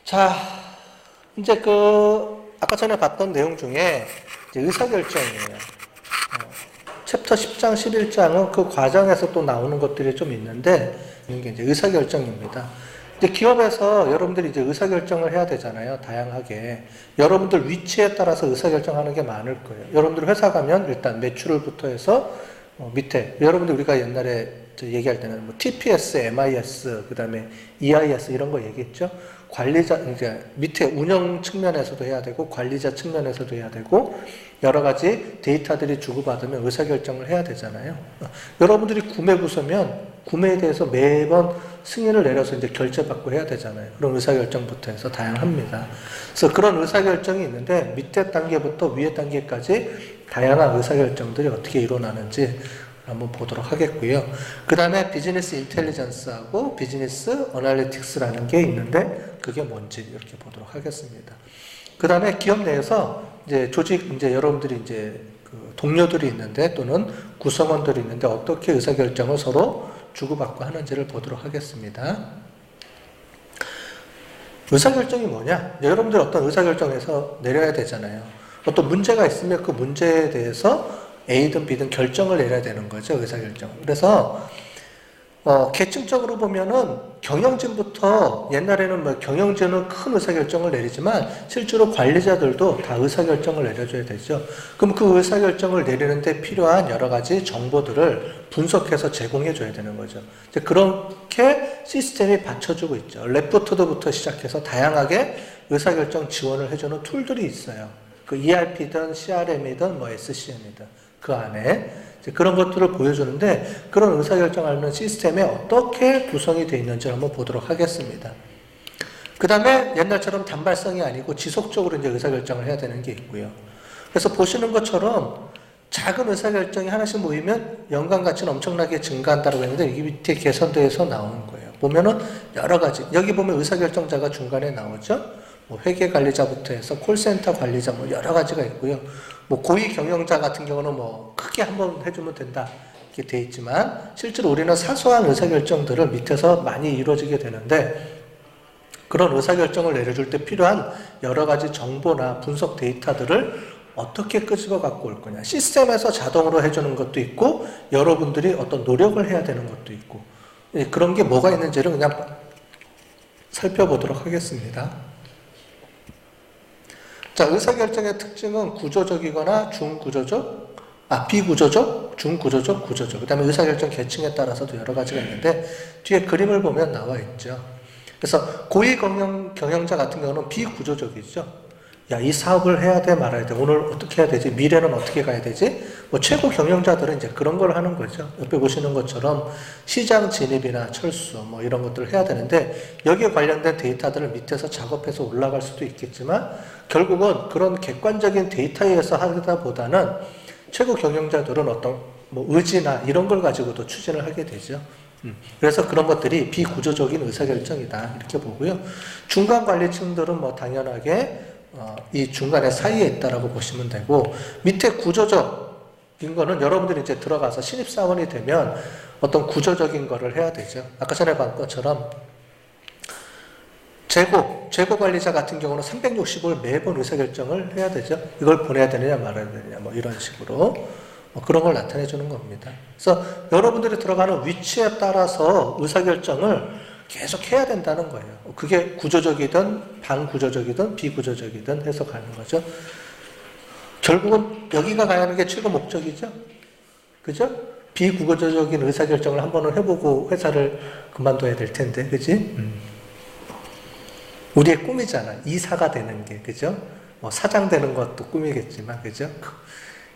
자, 이제 아까 전에 봤던 내용 중에 이제 의사결정이에요. 챕터 10장, 11장은 그 과정에서 또 나오는 것들이 좀 있는데, 이게 이제 의사결정입니다. 이제 기업에서 여러분들이 이제 의사결정을 해야 되잖아요. 다양하게. 여러분들 위치에 따라서 의사결정하는 게 많을 거예요. 여러분들 회사 가면 일단 매출을부터 해서 밑에, 여러분들 우리가 옛날에 얘기할 때는 뭐 TPS, MIS, 그 다음에 EIS 이런 거 얘기했죠. 관리자, 이제 밑에 운영 측면에서도 해야 되고, 관리자 측면에서도 해야 되고, 여러 가지 데이터들이 주고받으면 의사결정을 해야 되잖아요. 여러분들이 구매부서면 구매에 대해서 매번 승인을 내려서 이제 결제받고 해야 되잖아요. 그런 의사결정부터 해서 다양합니다. 그래서 그런 의사결정이 있는데 밑에 단계부터 위에 단계까지 다양한 의사결정들이 어떻게 일어나는지 한번 보도록 하겠고요. 그 다음에 비즈니스 인텔리전스하고 비즈니스 어널리틱스라는 게 있는데 그게 뭔지 이렇게 보도록 하겠습니다. 그 다음에 기업 내에서 이제 조직, 이제 여러분들이 이제 그 동료들이 있는데 또는 구성원들이 있는데 어떻게 의사결정을 서로 주고받고 하는지를 보도록 하겠습니다. 의사결정이 뭐냐? 여러분들 어떤 의사결정에서 내려야 되잖아요. 어떤 문제가 있으면 그 문제에 대해서 A든 B든 결정을 내려야 되는 거죠. 의사결정. 그래서 계층적으로 보면은 경영진부터 옛날에는 뭐 경영진은 큰 의사결정을 내리지만 실제로 관리자들도 다 의사결정을 내려줘야 되죠. 그럼 그 의사결정을 내리는데 필요한 여러 가지 정보들을 분석해서 제공해 줘야 되는 거죠. 이제 그렇게 시스템이 받쳐주고 있죠. 레포트부터 시작해서 다양하게 의사결정 지원을 해주는 툴들이 있어요. 그 ERP든 CRM이든 뭐 SCM이든 그 안에 그런 것들을 보여주는데 그런 의사결정하는 시스템에 어떻게 구성이 되어 있는지 한번 보도록 하겠습니다. 그 다음에 옛날처럼 단발성이 아니고 지속적으로 이제 의사결정을 해야 되는 게 있고요. 그래서 보시는 것처럼 작은 의사결정이 하나씩 모이면 연관가치는 엄청나게 증가한다고 했는데 이게 밑에 개선대에서 나오는 거예요. 보면은 여러 가지, 여기 보면 의사결정자가 중간에 나오죠. 뭐 회계관리자부터 해서 콜센터 관리자 뭐 여러 가지가 있고요. 뭐 고위 경영자 같은 경우는 뭐 크게 한번 해주면 된다 이렇게 돼 있지만 실제로 우리는 사소한 의사결정들을 밑에서 많이 이루어지게 되는데 그런 의사결정을 내려줄 때 필요한 여러 가지 정보나 분석 데이터들을 어떻게 끄집어 갖고 올 거냐. 시스템에서 자동으로 해주는 것도 있고 여러분들이 어떤 노력을 해야 되는 것도 있고 그런 게 뭐가 있는지를 그냥 살펴보도록 하겠습니다. 자, 의사결정의 특징은 구조적이거나 중구조적, 비구조적, 중구조적, 구조적. 그 다음에 의사결정 계층에 따라서도 여러 가지가 있는데 뒤에 그림을 보면 나와 있죠. 그래서 고위 경영자 같은 경우는 비구조적이죠. 야, 이 사업을 해야 돼, 말아야 돼. 오늘 어떻게 해야 되지? 미래는 어떻게 가야 되지? 뭐 최고 경영자들은 이제 그런 걸 하는 거죠. 옆에 보시는 것처럼 시장 진입이나 철수 뭐 이런 것들을 해야 되는데 여기에 관련된 데이터들을 밑에서 작업해서 올라갈 수도 있겠지만 결국은 그런 객관적인 데이터에 의해서 하다 보다는 최고 경영자들은 어떤 뭐 의지나 이런 걸 가지고도 추진을 하게 되죠. 그래서 그런 것들이 비구조적인 의사결정이다 이렇게 보고요. 중간 관리층들은 뭐 당연하게 이 중간에 사이에 있다라고 보시면 되고 밑에 구조적인 거는 여러분들이 이제 들어가서 신입사원이 되면 어떤 구조적인 거를 해야 되죠. 아까 전에 봤던 것처럼 재고 관리자 같은 경우는 365일 매번 의사결정을 해야 되죠. 이걸 보내야 되느냐 말아야 되느냐 뭐 이런 식으로 그런 걸 나타내 주는 겁니다. 그래서 여러분들이 들어가는 위치에 따라서 의사결정을 계속 해야 된다는 거예요. 그게 구조적이든 반구조적이든 비구조적이든 해서 가는 거죠. 결국은 여기가 가야 하는 게 최고 목적이죠. 그죠? 비구조적인 의사결정을 한 번은 해보고 회사를 그만둬야 될 텐데, 그지? 우리의 꿈이잖아. 이사가 되는 게, 그죠? 뭐 사장 되는 것도 꿈이겠지만, 그죠?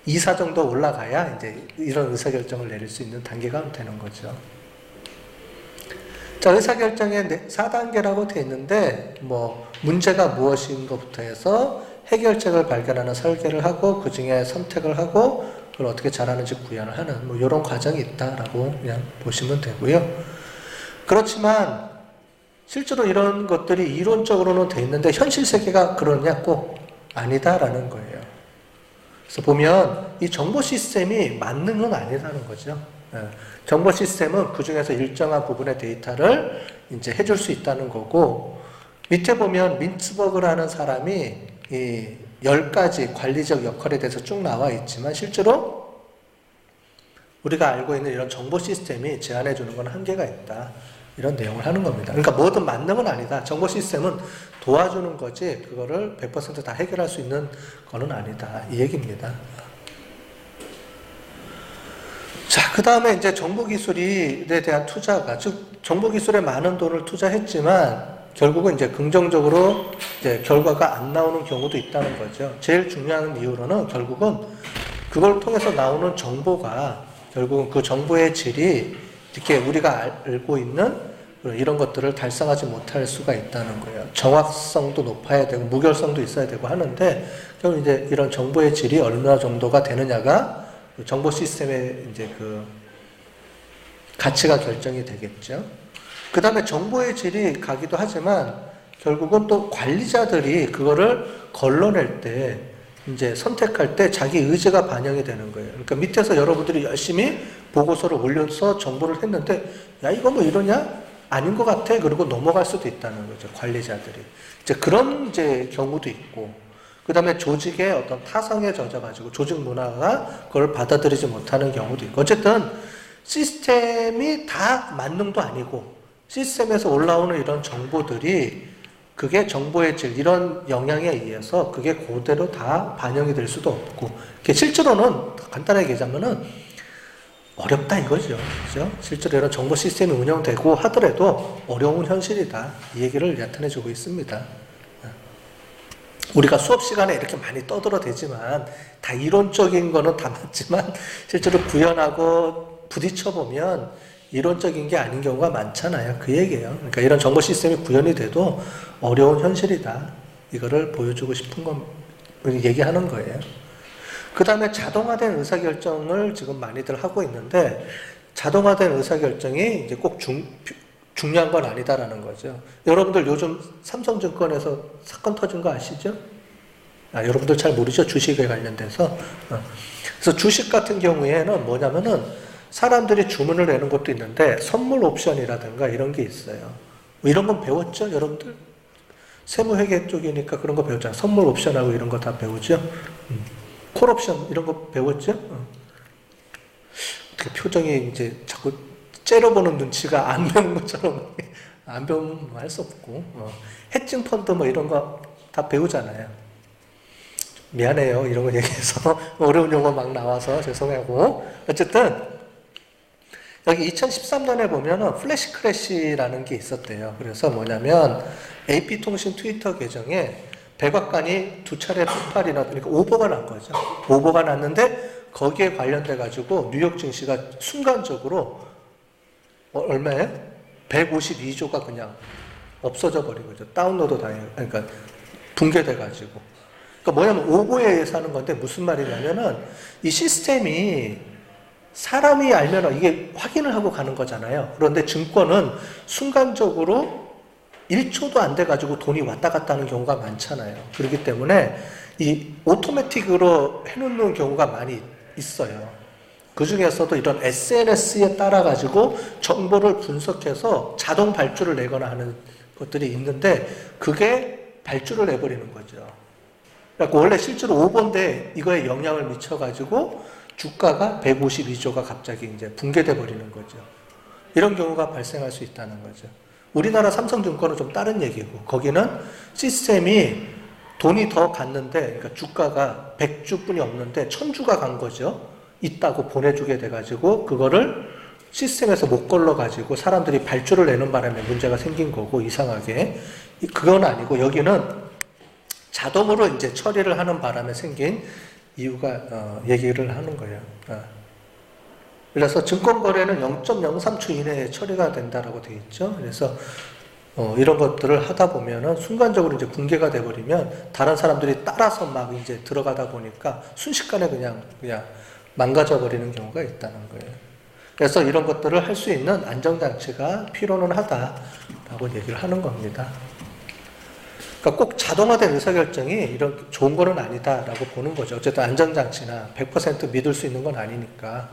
이사 정도 올라가야 이제 이런 의사결정을 내릴 수 있는 단계가 되는 거죠. 자, 의사결정의 4단계라고 되어 있는데, 뭐, 문제가 무엇인 것부터 해서 해결책을 발견하는 설계를 하고, 그 중에 선택을 하고, 그걸 어떻게 잘하는지 구현을 하는, 뭐, 이런 과정이 있다라고 그냥 보시면 되고요. 그렇지만, 실제로 이런 것들이 이론적으로는 되어 있는데, 현실 세계가 그러냐? 꼭 아니다라는 거예요. 그래서 보면, 이 정보 시스템이 만능은 아니라는 거죠. 정보 시스템은 그 중에서 일정한 부분의 데이터를 이제 해줄 수 있다는 거고, 밑에 보면 민츠버그라는 사람이 이 10가지 관리적 역할에 대해서 쭉 나와 있지만 실제로 우리가 알고 있는 이런 정보 시스템이 제안해 주는 건 한계가 있다. 이런 내용을 하는 겁니다. 그러니까 뭐든 만능은 아니다. 정보 시스템은 도와주는 거지 그거를 100% 다 해결할 수 있는 거는 아니다. 이 얘기입니다. 자, 그 다음에 이제 정보기술에 대한 투자가, 즉, 정보기술에 많은 돈을 투자했지만, 결국은 이제 긍정적으로 이제 결과가 안 나오는 경우도 있다는 거죠. 제일 중요한 이유로는 결국은 그걸 통해서 나오는 정보가, 결국은 그 정보의 질이 이렇게 우리가 알고 있는 이런 것들을 달성하지 못할 수가 있다는 거예요. 정확성도 높아야 되고, 무결성도 있어야 되고 하는데, 결국 이제 이런 정보의 질이 얼마나 정도가 되느냐가 정보 시스템의 이제 그 가치가 결정이 되겠죠. 그 다음에 정보의 질이 가기도 하지만 결국은 또 관리자들이 그거를 걸러낼 때 이제 선택할 때 자기 의지가 반영이 되는 거예요. 그러니까 밑에서 여러분들이 열심히 보고서를 올려서 정보를 했는데 야 이거 뭐 이러냐? 아닌 것 같아. 그리고 넘어갈 수도 있다는 거죠. 관리자들이. 이제 그런 이제 경우도 있고 그 다음에 조직의 어떤 타성에 젖어가지고 조직 문화가 그걸 받아들이지 못하는 경우도 있고 어쨌든 시스템이 다 만능도 아니고 시스템에서 올라오는 이런 정보들이 그게 정보의 질 이런 영향에 의해서 그게 그대로 다 반영이 될 수도 없고 실제로는 간단하게 얘기하면은 어렵다 이거죠. 그죠? 실제로 이런 정보 시스템이 운영되고 하더라도 어려운 현실이다. 이 얘기를 나타내주고 있습니다. 우리가 수업 시간에 이렇게 많이 떠들어대지만 다 이론적인 거는 다 맞지만 실제로 구현하고 부딪혀보면 이론적인 게 아닌 경우가 많잖아요. 그 얘기예요. 그러니까 이런 정보 시스템이 구현이 돼도 어려운 현실이다. 이거를 보여주고 싶은 건 얘기하는 거예요. 그 다음에 자동화된 의사결정을 지금 많이들 하고 있는데 자동화된 의사결정이 이제 꼭 중요한 건 아니다라는 거죠. 여러분들 요즘 삼성증권에서 사건 터진 거 아시죠? 여러분들 잘 모르죠? 주식에 관련돼서. 그래서 주식 같은 경우에는 뭐냐면은 사람들이 주문을 내는 것도 있는데 선물 옵션이라든가 이런 게 있어요. 뭐 이런 건 배웠죠? 여러분들? 세무회계 쪽이니까 그런 거 배웠잖아요. 선물 옵션하고 이런 거 다 배우죠? 콜 옵션 이런 거 배웠죠? 어떻게 표정이 이제 자꾸 째려보는 눈치가 안 배운 것처럼 안 배우면 할 수 없고 해칭 펀드 뭐 이런 거 다 배우잖아요. 미안해요 이런 거 얘기해서 어려운 용어 막 나와서 죄송하고 어쨌든 여기 2013년에 보면은 플래시 크래시라는 게 있었대요. 그래서 뭐냐면 AP통신 트위터 계정에 백악관이 2차례 폭발이나 그러니까 오버가 난 거죠. 오버가 났는데 거기에 관련돼 가지고 뉴욕 증시가 순간적으로 얼마예요? 152조가 그냥 없어져 버린 거죠. 다운로드 당해요. 그러니까 붕괴돼 가지고. 그러니까 뭐냐면 오보에 의해서 하는 건데 무슨 말이냐면은 이 시스템이 사람이 알면 이게 확인을 하고 가는 거잖아요. 그런데 증권은 순간적으로 1초도 안 돼 가지고 돈이 왔다 갔다 하는 경우가 많잖아요. 그렇기 때문에 이 오토매틱으로 해놓는 경우가 많이 있어요. 그 중에서도 이런 SNS에 따라 가지고 정보를 분석해서 자동 발주를 내거나 하는 것들이 있는데 그게 발주를 내버리는 거죠. 그러니까 원래 실제로 오버인데 이거에 영향을 미쳐가지고 주가가 152조가 갑자기 이제 붕괴돼 버리는 거죠. 이런 경우가 발생할 수 있다는 거죠. 우리나라 삼성증권은 좀 다른 얘기고 거기는 시스템이 돈이 더 갔는데 그러니까 주가가 100주뿐이 없는데 1000주가 간 거죠. 있다고 보내주게 돼가지고 그거를 시스템에서 못 걸러가지고 사람들이 발주를 내는 바람에 문제가 생긴 거고 이상하게 그건 아니고 여기는 자동으로 이제 처리를 하는 바람에 생긴 이유가 얘기를 하는 거예요. 그래서 증권거래는 0.03초 이내에 처리가 된다라고 되어 있죠. 그래서 이런 것들을 하다 보면은 순간적으로 이제 붕괴가 돼버리면 다른 사람들이 따라서 막 이제 들어가다 보니까 순식간에 그냥 망가져 버리는 경우가 있다는 거예요. 그래서 이런 것들을 할 수 있는 안정장치가 필요는 하다라고 얘기를 하는 겁니다. 그러니까 꼭 자동화된 의사결정이 이런 좋은 거는 아니다라고 보는 거죠. 어쨌든 안정장치나 100% 믿을 수 있는 건 아니니까.